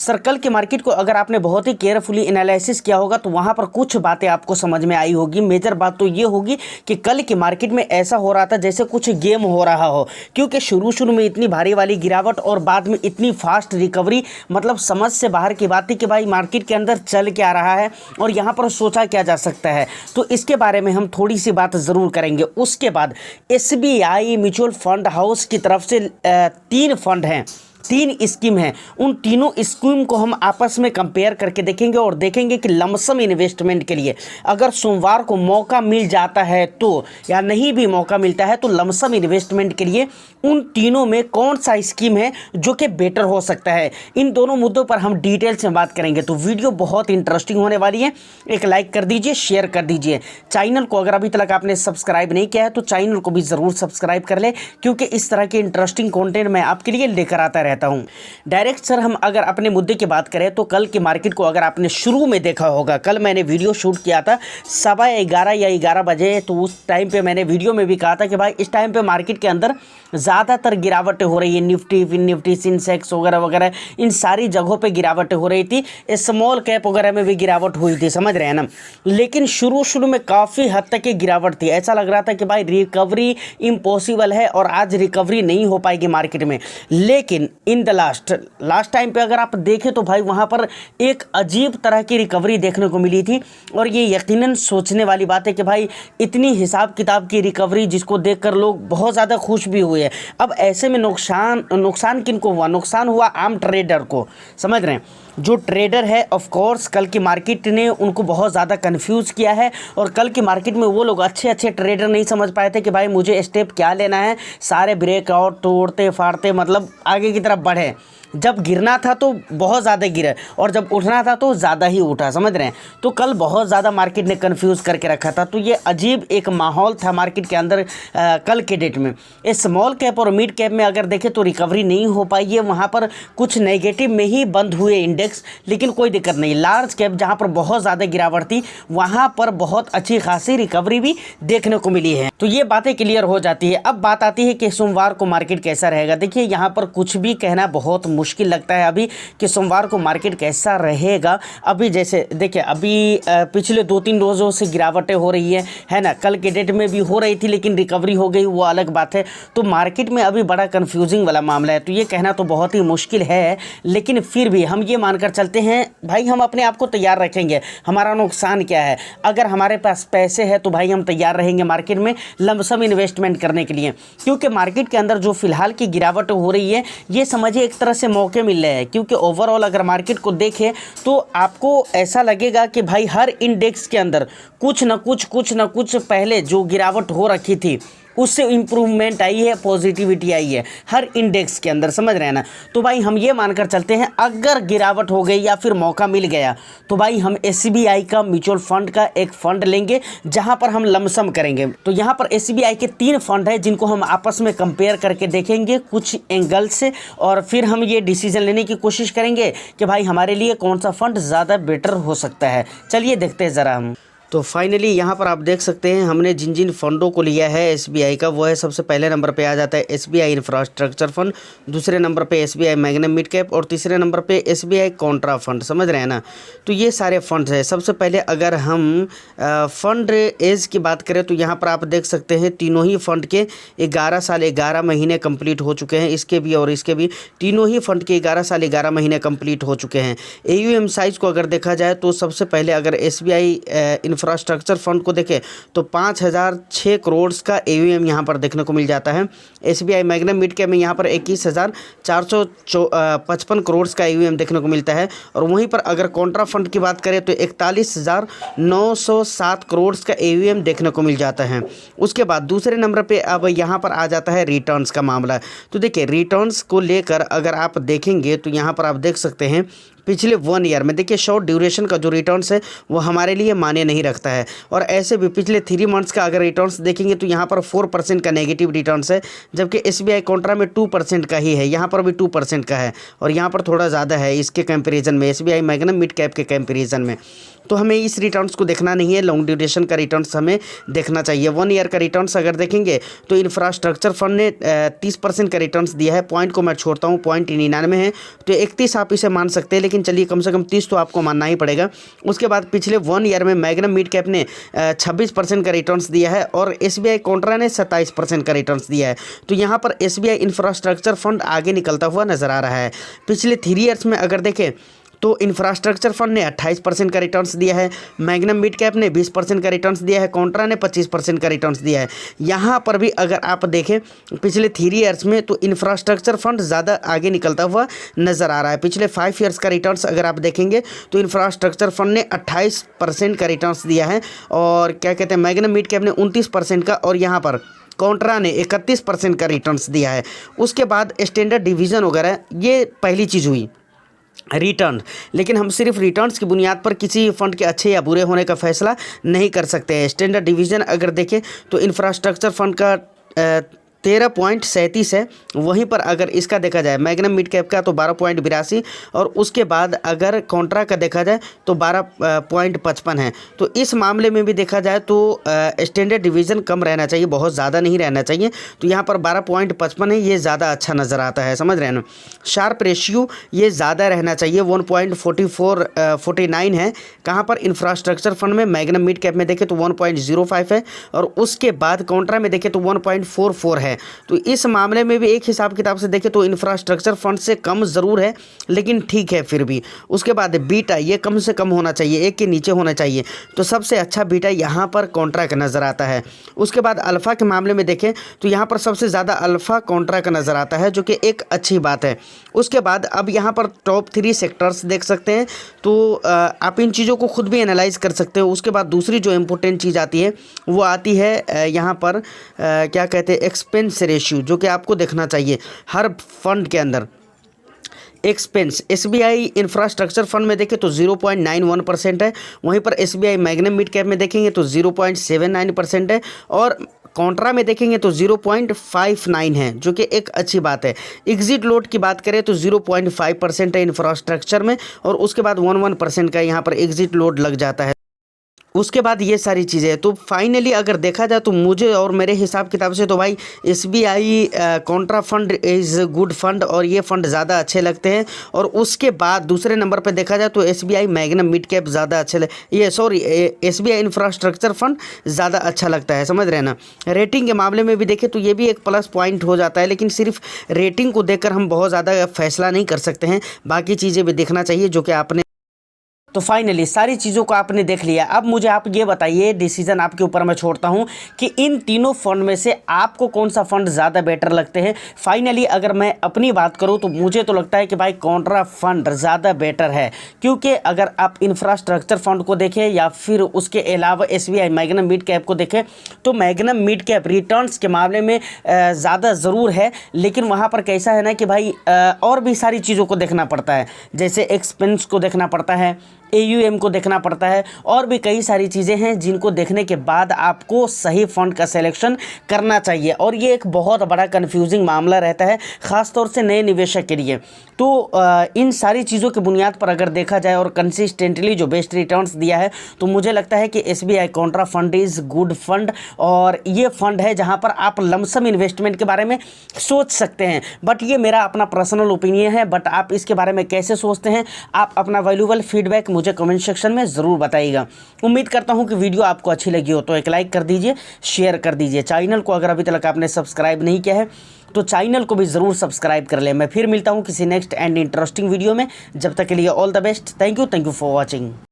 Sir कल के market को अगर आपने बहुत ही केयरफुली एनालिसिस किया होगा तो वहाँ पर कुछ बातें आपको समझ में आई होगी। मेजर बात तो ये होगी कि कल के मार्केट में ऐसा हो रहा था जैसे कुछ गेम हो रहा हो, क्योंकि शुरू में इतनी भारी वाली गिरावट और बाद में इतनी फास्ट रिकवरी, मतलब समझ से बाहर की बात थी कि भाई मार्केट के अंदर चल क्या रहा है और यहाँ पर सोचा क्या जा सकता है। तो इसके बारे में हम थोड़ी सी बात ज़रूर करेंगे। उसके बाद SBI म्यूचुअल फंड हाउस की तरफ से 3 फंड हैं, 3 स्कीम है। उन तीनों स्कीम को हम आपस में कंपेयर करके देखेंगे और देखेंगे कि लमसम इन्वेस्टमेंट के लिए अगर सोमवार को मौका मिल जाता है तो, या नहीं भी मौका मिलता है तो लमसम इन्वेस्टमेंट के लिए उन तीनों में कौन सा स्कीम है जो कि बेटर हो सकता है। इन दोनों मुद्दों पर हम डिटेल्स में बात करेंगे। तो वीडियो बहुत इंटरेस्टिंग होने वाली है। एक लाइक कर दीजिए, शेयर कर दीजिए। चैनल को अगर अभी तक आपने सब्सक्राइब नहीं किया है तो चैनल को भी ज़रूर सब्सक्राइब कर ले, क्योंकि इस तरह के इंटरेस्टिंग कंटेंट मैं आपके लिए लेकर आता रहता हूं। डायरेक्ट सर हम अगर अपने मुद्दे की बात करें तो कल के मार्केट को अगर आपने शुरू में देखा होगा, कल मैंने वीडियो शूट किया था 11:15 या 11 बजे, तो उस टाइम पे मैंने वीडियो में भी कहा था कि भाई इस टाइम पे मार्केट के अंदर ज़्यादातर गिरावटें हो रही है। निफ्टी, फिन निफ्टी, सेंसेक्स वगैरह वगैरह इन सारी जगहों पे गिरावटें हो रही थी। स्मॉल कैप वगैरह में भी गिरावट हुई थी, समझ रहे हैं ना। लेकिन शुरू में काफ़ी हद तक की गिरावट थी। ऐसा लग रहा था कि भाई रिकवरी इम्पॉसिबल है और आज रिकवरी नहीं हो पाएगी मार्केट में। लेकिन इन द लास्ट टाइम पे अगर आप देखें तो भाई वहाँ पर एक अजीब तरह की रिकवरी देखने को मिली थी। और ये यकीनन सोचने वाली बात है कि भाई इतनी हिसाब किताब की रिकवरी जिसको देखकर लोग बहुत ज़्यादा खुश भी हुए हैं। अब ऐसे में नुकसान किनको हुआ? नुकसान हुआ आम ट्रेडर को, समझ रहे हैं। जो ट्रेडर है ऑफ कोर्स कल की मार्केट ने उनको बहुत ज़्यादा कंफ्यूज किया है। और कल की मार्केट में वो लोग अच्छे ट्रेडर नहीं समझ पाए थे कि भाई मुझे स्टेप क्या लेना है। सारे ब्रेकआउट तोड़ते फाड़ते मतलब आगे की तरफ बढ़े। जब गिरना था तो बहुत ज़्यादा गिरा और जब उठना था तो ज़्यादा ही उठा, समझ रहे हैं। तो कल बहुत ज़्यादा मार्केट ने कंफ्यूज करके रखा था। तो ये अजीब एक माहौल था मार्केट के अंदर कल के डेट में। इस स्मॉल कैप और मिड कैप में अगर देखें तो रिकवरी नहीं हो पाई है। वहाँ पर कुछ नेगेटिव में ही बंद हुए इंडेक्स, लेकिन कोई दिक्कत नहीं। लार्ज कैप जहाँ पर बहुत ज़्यादा गिरावट थी वहाँ पर बहुत अच्छी खासी रिकवरी भी देखने को मिली है। तो ये बातें क्लियर हो जाती है। अब बात आती है कि सोमवार को मार्केट कैसा रहेगा। देखिए यहाँ पर कुछ भी कहना बहुत मुश्किल लगता है अभी कि सोमवार को मार्केट कैसा रहेगा। अभी जैसे देखिए अभी पिछले 2-3 रोज़ों से गिरावटें हो रही है ना। कल के डेट में भी हो रही थी लेकिन रिकवरी हो गई, वो अलग बात है। तो मार्केट में अभी बड़ा कंफ्यूजिंग वाला मामला है। तो ये कहना तो बहुत ही मुश्किल है, लेकिन फिर भी हम ये मानकर चलते हैं भाई हम अपने आप को तैयार रखेंगे। हमारा नुकसान क्या है? अगर हमारे पास पैसे है तो भाई हम तैयार रहेंगे मार्केट में लमसम इन्वेस्टमेंट करने के लिए, क्योंकि मार्केट के अंदर जो फिलहाल की गिरावट हो रही है ये समझिए एक तरह से मौके मिल रहे हैं। क्योंकि ओवरऑल अगर मार्केट को देखें तो आपको ऐसा लगेगा कि भाई हर इंडेक्स के अंदर कुछ न कुछ पहले जो गिरावट हो रखी थी उससे इम्प्रूवमेंट आई है, पॉजिटिविटी आई है हर इंडेक्स के अंदर, समझ रहे हैं ना। तो भाई हम ये मानकर चलते हैं अगर गिरावट हो गई या फिर मौका मिल गया तो भाई हम SBI का म्यूचुअल फंड का एक फ़ंड लेंगे जहां पर हम लमसम करेंगे। तो यहाँ पर SBI के 3 फंड है जिनको हम आपस में कंपेयर करके देखेंगे कुछ एंगल से, और फिर हम ये डिसीजन लेने की कोशिश करेंगे कि भाई हमारे लिए कौन सा फ़ंड ज़्यादा बेटर हो सकता है। चलिए देखते हैं ज़रा हम। तो फाइनली यहाँ पर आप देख सकते हैं हमने जिन फंडों को लिया है SBI का, वो है सबसे पहले नंबर पे आ जाता है SBI इंफ्रास्ट्रक्चर फंड, दूसरे नंबर पे SBI मैग्नम मिड कैप और तीसरे नंबर पे SBI कॉन्ट्रा फंड, समझ रहे हैं ना। तो ये सारे फंड्स हैं। सबसे पहले अगर हम फंड एज की बात करें तो यहाँ पर आप देख सकते हैं तीनों ही फंड के 11 साल 11 महीने कंप्लीट हो चुके हैं। इसके भी और इसके भी तीनों ही फंड के 11 साल 11 महीने कंप्लीट हो चुके हैं। AUM साइज़ को अगर देखा जाए तो सबसे पहले अगर SBI इंफ्रास्ट्रक्चर फंड को देखें तो 5006 करोड़ का AUM यहाँ पर देखने को मिल जाता है। SBI मैग्नम मिड कैप में यहाँ पर 21,455 करोड़ का AUM देखने को मिलता है। और वहीं पर अगर कॉन्ट्रा फंड की बात करें तो 41,907 करोड़ का AUM देखने को मिल जाता है। उसके बाद दूसरे नंबर पे अब यहाँ पर आ जाता है रिटर्न्स का मामला। तो देखिए रिटर्न्स को लेकर अगर आप देखेंगे तो यहाँ पर आप देख सकते हैं पिछले 1 ईयर में देखिए शॉर्ट ड्यूरेशन का जो रिटर्न्स है वो हमारे लिए माने नहीं लगता है। और ऐसे भी पिछले 3 मंथ्स का अगर रिटर्न्स देखेंगे तो यहाँ पर 4% का नेगेटिव रिटर्न्स है, जबकि SBI कॉन्ट्रा में 2% का ही है, यहाँ पर भी 2% का है और यहाँ पर थोड़ा ज़्यादा है इसके कंपैरिजन में, SBI मैग्नम मिड कैप के कंपैरिजन में। तो हमें इस रिटर्न्स को देखना नहीं है, लॉन्ग ड्यूरेशन का रिटर्न्स हमें देखना चाहिए। 1 ईयर का रिटर्न्स अगर देखेंगे तो इंफ्रास्ट्रक्चर फंड ने 30% का रिटर्न्स दिया है। पॉइंट को मैं छोड़ता हूँ, 0.99 है, तो 31 आप इसे मान सकते हैं, लेकिन चलिए कम से कम 30 तो आपको मानना ही पड़ेगा। उसके बाद पिछले 1 ईयर में मैग्नम मिड कैप ने 26% का रिटर्न्स दिया है और SBI कॉन्ट्रा ने 27% का रिटर्न्स दिया है। तो यहाँ पर SBI इंफ्रास्ट्रक्चर फंड आगे निकलता हुआ नजर आ रहा है। पिछले 3 ईयर्स में अगर देखें तो इंफ्रास्ट्रक्चर फंड ने 28% का रिटर्न्स दिया है, मैग्नम मिड कैप ने 20% का रिटर्न्स दिया है, कॉन्ट्रा ने 25% का रिटर्न्स दिया है। यहाँ पर भी अगर आप देखें पिछले 3 ईयर्स में तो इंफ्रास्ट्रक्चर फंड ज़्यादा आगे निकलता हुआ नज़र आ रहा है। पिछले 5 ईयर्स का रिटर्न्स अगर आप देखेंगे तो इंफ्रास्ट्रक्चर फंड ने 28% का रिटर्न्स दिया है और क्या कहते हैं मैग्नम मिड कैप ने 29% का और यहाँ पर कॉन्ट्रा ने 31% का रिटर्न्स दिया है। उसके बाद स्टैंडर्ड डिवीज़न वगैरह, ये पहली चीज़ हुई रिटर्न, लेकिन हम सिर्फ रिटर्न्स की बुनियाद पर किसी फंड के अच्छे या बुरे होने का फैसला नहीं कर सकते हैं। स्टैंडर्ड डिवीज़न अगर देखें तो इंफ्रास्ट्रक्चर फंड का 13.37 है, वहीं पर अगर इसका देखा जाए मैग्नम मिड कैप का तो 12.82 और उसके बाद अगर कॉन्ट्रा का देखा जाए तो 12.55 है। तो इस मामले में भी देखा जाए तो स्टैंडर्ड डिवीज़न कम रहना चाहिए, बहुत ज़्यादा नहीं रहना चाहिए। तो यहाँ पर 12.55 है, ये ज़्यादा अच्छा नज़र आता है, समझ रहे हैं ना। शार्प रेशियो ये ज़्यादा रहना चाहिए, 1.49 है। कहाँ पर इंफ्रास्ट्रक्चर फंड में, मैग्नम मिड कैप में देखें तो 1.05 है और उसके बाद कॉन्ट्रा में देखें तो 1.44 है। तो इस मामले में भी एक हिसाब किताब से देखें तो इंफ्रास्ट्रक्चर फंड से कम ज़रूर है, लेकिन ठीक है फिर भी। उसके बाद बीटा ये कम से कम होना चाहिए, 1 के नीचे होना चाहिए। तो सबसे अच्छा बीटा यहाँ पर कॉन्ट्रा का नज़र आता है। उसके बाद अल्फ़ा के मामले में देखें तो यहाँ पर सबसे ज़्यादा अल्फ़ा कॉन्ट्रा का नज़र आता है, जो कि एक अच्छी बात है। उसके बाद अब यहाँ पर टॉप 3 सेक्टर्स देख सकते हैं, तो आप इन चीज़ों को खुद भी एनालाइज कर सकते हो। उसके बाद दूसरी जो इम्पोर्टेंट चीज़ आती है वो आती है यहाँ पर क्या कहते हैं एक्सपेंस रेशियो, जो कि आपको देखना चाहिए हर फंड के अंदर। एक्सपेंस SBI इंफ्रास्ट्रक्चर फंड में देखें तो 0.91% है, वहीं पर SBI मैग्नम मिड कैप में देखेंगे तो 0.79% है और कॉन्ट्रा में देखेंगे तो 0.59 है, जो कि एक अच्छी बात है। एग्जिट लोड की बात करें तो 0.5% है इंफ्रास्ट्रक्चर में और उसके बाद 11% का यहाँ पर एग्जिट लोड लग जाता है। उसके बाद ये सारी चीज़ें, तो फाइनली अगर देखा जाए तो मुझे और मेरे हिसाब किताब से तो भाई SBI Contra fund is good fund और ये फंड ज़्यादा अच्छे लगते हैं। और उसके बाद दूसरे नंबर पे देखा जाए तो SBI मैग्नम मिड कैप ज़्यादा अच्छे SBI इंफ्रास्ट्रक्चर फंड ज़्यादा अच्छा लगता है, समझ रहे हैं ना। रेटिंग के मामले में भी देखें तो ये भी एक प्लस पॉइंट हो जाता है, लेकिन सिर्फ रेटिंग को देखकर हम बहुत ज़्यादा फैसला नहीं कर सकते हैं, बाकी चीज़ें भी देखना चाहिए जो कि आपने। तो फाइनली सारी चीज़ों को आपने देख लिया। अब मुझे आप ये बताइए, डिसीजन आपके ऊपर मैं छोड़ता हूँ कि इन तीनों फंड में से आपको कौन सा फंड ज़्यादा बेटर लगते हैं। फाइनली अगर मैं अपनी बात करूँ तो मुझे तो लगता है कि भाई कॉन्ट्रा फंड ज़्यादा बेटर है, क्योंकि अगर आप इंफ्रास्ट्रक्चर फंड को देखें या फिर उसके अलावा SBI मैग्नम मिड कैप को देखें तो मैग्नम मिड कैप रिटर्न्स के मामले में ज़्यादा ज़रूर है, लेकिन वहाँ पर कैसा है ना कि भाई और भी सारी चीज़ों को देखना पड़ता है, जैसे एक्सपेंस को देखना पड़ता है, AUM को देखना पड़ता है और भी कई सारी चीज़ें हैं जिनको देखने के बाद आपको सही फंड का सिलेक्शन करना चाहिए। और ये एक बहुत बड़ा कन्फ्यूजिंग मामला रहता है, ख़ास तौर से नए निवेशक के लिए। तो इन सारी चीज़ों की बुनियाद पर अगर देखा जाए और कंसिस्टेंटली जो बेस्ट रिटर्न्स दिया है तो मुझे लगता है कि SBI Contra fund is good fund और ये फंड है जहाँ पर आप लमसम इन्वेस्टमेंट के बारे में सोच सकते हैं। बट ये मेरा अपना पर्सनल ओपिनियन है, बट आप इसके बारे में कैसे सोचते हैं, आप अपना वैल्यूएबल फीडबैक मुझे कमेंट सेक्शन में ज़रूर बताइएगा। उम्मीद करता हूं कि वीडियो आपको अच्छी लगी हो तो एक लाइक कर दीजिए, शेयर कर दीजिए। चैनल को अगर अभी तक आपने सब्सक्राइब नहीं किया है तो चैनल को भी ज़रूर सब्सक्राइब कर लें। मैं फिर मिलता हूं किसी नेक्स्ट एंड इंटरेस्टिंग वीडियो में, जब तक के लिए all the best. Thank you for watching.